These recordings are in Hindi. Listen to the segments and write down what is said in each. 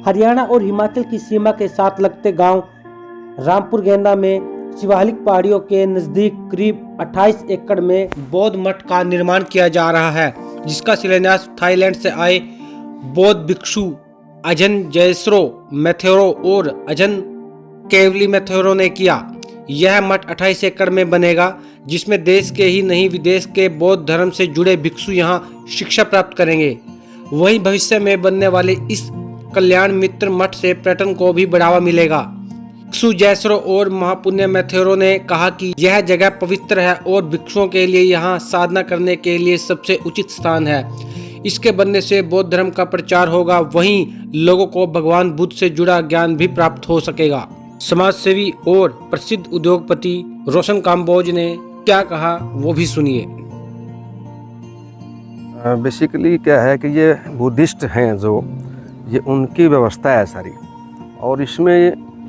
हरियाणा और हिमाचल की सीमा के साथ लगते गांव रामपुर गेंदा में शिवालिक पहाड़ियों के नजदीक करीब 28 एकड़ में बौद्ध मठ का निर्माण किया जा रहा है, जिसका शिलान्यास थाईलैंड से आए बौद्ध भिक्षु अजन जयसरो मैथेरो और अजन केवली मैथेरो ने किया। यह मठ 28 एकड़ में बनेगा, जिसमें देश के ही नहीं विदेश के बौद्ध धर्म से जुड़े भिक्षु यहां शिक्षा प्राप्त करेंगे। वहीं भविष्य में बनने वाले इस कल्याण मित्र मठ से पर्यटन को भी बढ़ावा मिलेगा। भिक्षु जयसरो और महापुण्य मैथेरो ने कहा कि यह जगह पवित्र है और भिक्षुओं के लिए यहाँ साधना करने के लिए सबसे उचित स्थान है। इसके बनने से बौद्ध धर्म का प्रचार होगा, वहीं लोगों को भगवान बुद्ध से जुड़ा ज्ञान भी प्राप्त हो सकेगा। समाज सेवी और प्रसिद्ध उद्योगपति रोशन काम्बोज ने क्या कहा वो भी सुनिए। बेसिकली क्या है कि ये बुद्धिस्ट हैं जो ये उनकी व्यवस्था है सारी, और इसमें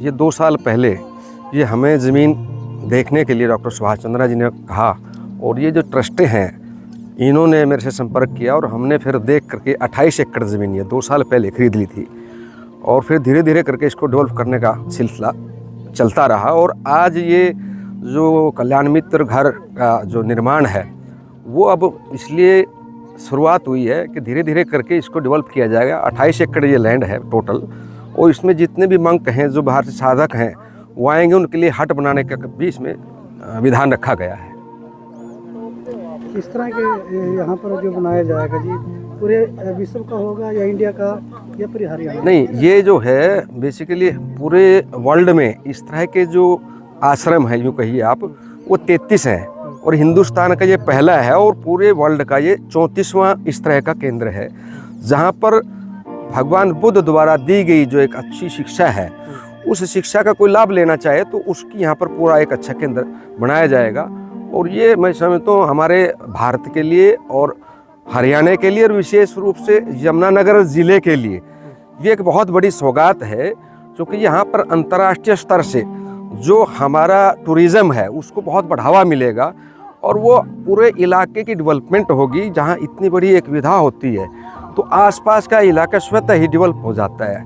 ये 2 साल पहले ये हमें ज़मीन देखने के लिए डॉक्टर सुभाष चंद्रा जी ने कहा, और ये जो ट्रस्टी हैं इन्होंने मेरे से संपर्क किया और हमने फिर देख करके 28 एकड़ ज़मीन ये 2 साल पहले खरीद ली थी, और फिर धीरे धीरे करके इसको डेवलप करने का सिलसिला चलता रहा। और आज ये जो कल्याण मित्र घर का जो निर्माण है वो अब इसलिए शुरुआत हुई है कि धीरे धीरे करके इसको डेवलप किया जाएगा। 28 एकड़ ये लैंड है टोटल, और इसमें जितने भी मंक हैं जो बाहर से साधक हैं वो आएंगे, उनके लिए हट बनाने का भी इसमें विधान रखा गया है। किस तरह के यहाँ पर जो बनाया जाएगा जी, पूरे विश्व का होगा या इंडिया का या पूरे हरियाणा? नहीं, ये जो है बेसिकली पूरे वर्ल्ड में इस तरह के जो आश्रम है, यूँ कहिए आप, वो 33 हैं, और हिंदुस्तान का ये पहला है, और पूरे वर्ल्ड का ये 34वां इस तरह का केंद्र है, जहाँ पर भगवान बुद्ध द्वारा दी गई जो एक अच्छी शिक्षा है उस शिक्षा का कोई लाभ लेना चाहे तो उसकी यहाँ पर पूरा एक अच्छा केंद्र बनाया जाएगा। और ये मैं समझता हूँ हमारे भारत के लिए और हरियाणा के लिए और विशेष रूप से यमुनानगर ज़िले के लिए ये एक बहुत बड़ी सौगात है, क्योंकि यहाँ पर अंतर्राष्ट्रीय स्तर से जो हमारा टूरिज़्म है उसको बहुत बढ़ावा मिलेगा, और वो पूरे इलाके की डेवलपमेंट होगी। जहाँ इतनी बड़ी एक विधा होती है तो आसपास का इलाका स्वतः ही डेवलप हो जाता है,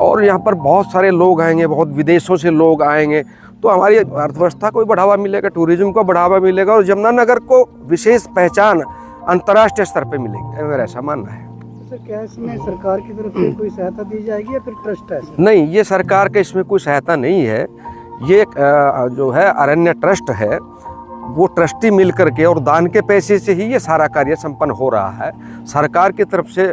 और यहाँ पर बहुत सारे लोग आएंगे, बहुत विदेशों से लोग आएंगे, तो हमारी अर्थव्यवस्था को भी बढ़ावा मिलेगा, टूरिज्म को बढ़ावा मिलेगा, और यमुनानगर को विशेष पहचान अंतर्राष्ट्रीय स्तर पे मिलेगी, मेरा ऐसा मानना है। तो क्या इसमें सरकार की तरफ से कोई सहायता दी जाएगी या फिर ट्रस्ट है? नहीं, ये सरकार के इसमें कोई सहायता नहीं है। ये एक जो है अरण्य ट्रस्ट है, वो ट्रस्टी मिल करके और दान के पैसे से ही ये सारा कार्य संपन्न हो रहा है। सरकार की तरफ से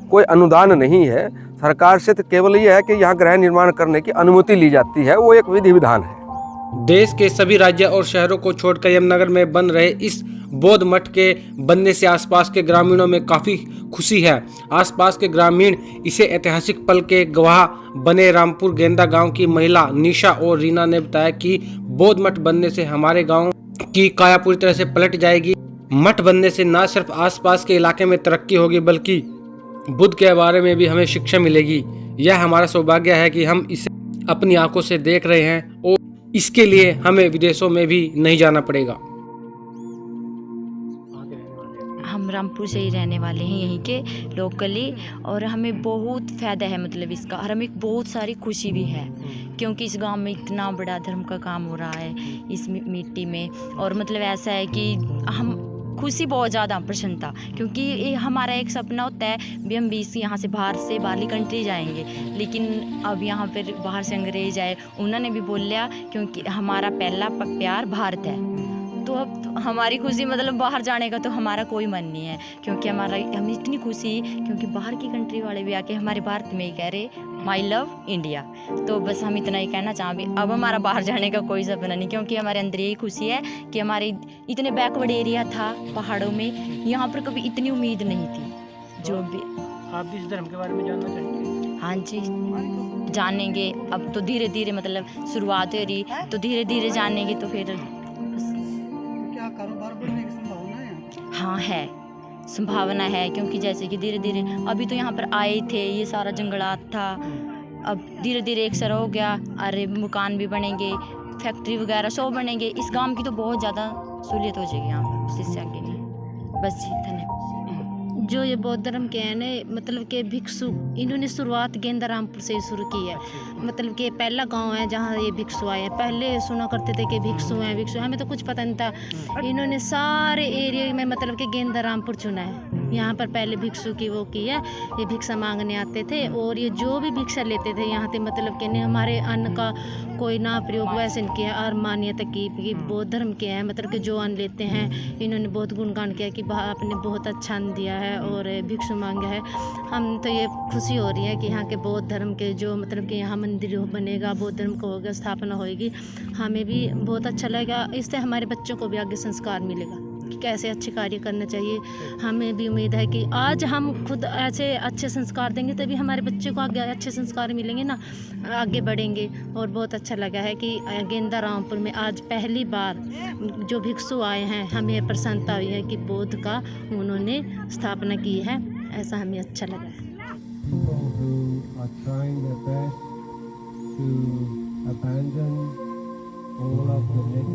कोई अनुदान नहीं है। सरकार से तो केवल ये है कि यहाँ गृह निर्माण करने की अनुमति ली जाती है, वो एक विधि विधान है। देश के सभी राज्य और शहरों को छोड़कर यमुनानगर में बन रहे इस बौद्ध मठ के बनने से आसपास के ग्रामीणों में काफ़ी खुशी है। आसपास के ग्रामीण इसे ऐतिहासिक पल के गवाह बने। रामपुर गेंदा गांव की महिला निशा और रीना ने बताया कि बौद्ध मठ बनने से हमारे गांव की काया पूरी तरह से पलट जाएगी। मठ बनने से न सिर्फ आसपास के इलाके में तरक्की होगी, बल्कि बुद्ध के बारे में भी हमें शिक्षा मिलेगी। यह हमारा सौभाग्य है कि हम इसे अपनी आंखों से देख रहे हैं, और इसके लिए हमें विदेशों में भी नहीं जाना पड़ेगा। हम रामपुर से ही रहने वाले हैं, यहीं के लोकली, और हमें बहुत फ़ायदा है मतलब इसका, और हमें बहुत सारी खुशी भी है क्योंकि इस गांव में इतना बड़ा धर्म का काम हो रहा है इस मिट्टी में। और मतलब ऐसा है कि हम खुशी बहुत ज़्यादा प्रसन्नता, क्योंकि ये हमारा एक सपना होता है भी हम 20 यहाँ से बाहरली कंट्री जाएंगे, लेकिन अब यहाँ पर बाहर से अंग्रेज आए, उन्होंने भी बोल लिया क्योंकि हमारा पहला प्यार भारत है, तो अब हमारी खुशी मतलब बाहर जाने का तो हमारा कोई मन नहीं है, क्योंकि हमें इतनी खुशी, क्योंकि बाहर की कंट्री वाले भी आके हमारे भारत में ही कह रहे माई लव इंडिया। तो बस हम इतना ही कहना चाहेंगे, अब हमारा बाहर जाने का कोई सपना नहीं, क्योंकि हमारे अंदर यही खुशी है कि हमारे इतने बैकवर्ड एरिया था पहाड़ों में, यहाँ पर कभी इतनी उम्मीद नहीं थी। जो भी आप भी इस धर्म के बारे में जानना चाहेंगे? हाँ जी, जानेंगे। अब तो धीरे धीरे मतलब शुरुआत हो रही, तो धीरे धीरे जानेंगे, तो फिर कारोबार बढ़ने की संभावना है? हाँ है, संभावना है, क्योंकि जैसे कि धीरे धीरे अभी तो यहाँ पर आए थे, ये सारा जंगलात था, अब धीरे धीरे एक सरा हो गया, अरे मकान भी बनेंगे, फैक्ट्री वगैरह सब बनेंगे, इस गांव की तो बहुत ज़्यादा सहूलियत हो जाएगी यहाँ पर शिक्षा के लिए। बस जी, धन्यवाद। जो ये बौद्ध धर्म के हैं ना, मतलब कि भिक्षु, इन्होंने शुरुआत गेंदारामपुर से ही शुरू की है। मतलब कि पहला गांव है जहाँ ये भिक्षु आए हैं। पहले सुना करते थे कि भिक्षु हैं, हमें तो कुछ पता नहीं था। इन्होंने सारे एरिया में मतलब कि गेंदारामपुर चुना है। यहाँ पर पहले भिक्षु की वो की है, ये भिक्षा मांगने आते थे और ये जो भी भिक्षा लेते थे यहाँ पे, मतलब कि नहीं हमारे अन्न का कोई ना प्रयोग वैसे नहीं किया। और मान्यता की बौद्ध धर्म के हैं, मतलब कि जो अन्न लेते हैं इन्होंने बहुत गुणगान किया कि आपने बहुत अच्छा अन्न दिया है और भिक्षु मांगा है। हम तो ये खुशी हो रही है कि यहाँ के बौद्ध धर्म के जो मतलब कि यहाँ मंदिर बनेगा, बौद्ध धर्म का होगा, स्थापना होगी, हमें भी बहुत अच्छा लगेगा। इससे हमारे बच्चों को भी आगे संस्कार मिलेगा कि कैसे अच्छे कार्य करना चाहिए। हमें भी उम्मीद है कि आज हम खुद ऐसे अच्छे संस्कार देंगे तभी हमारे बच्चे को आगे अच्छे संस्कार मिलेंगे ना, आगे बढ़ेंगे। और बहुत अच्छा लगा है कि गेंदारामपुर में आज पहली बार जो भिक्षु आए हैं, हमें प्रसन्नता हुई है कि बौद्ध का उन्होंने स्थापना की है, ऐसा हमें अच्छा लगा है। People who are trying their best to abandon all of the negative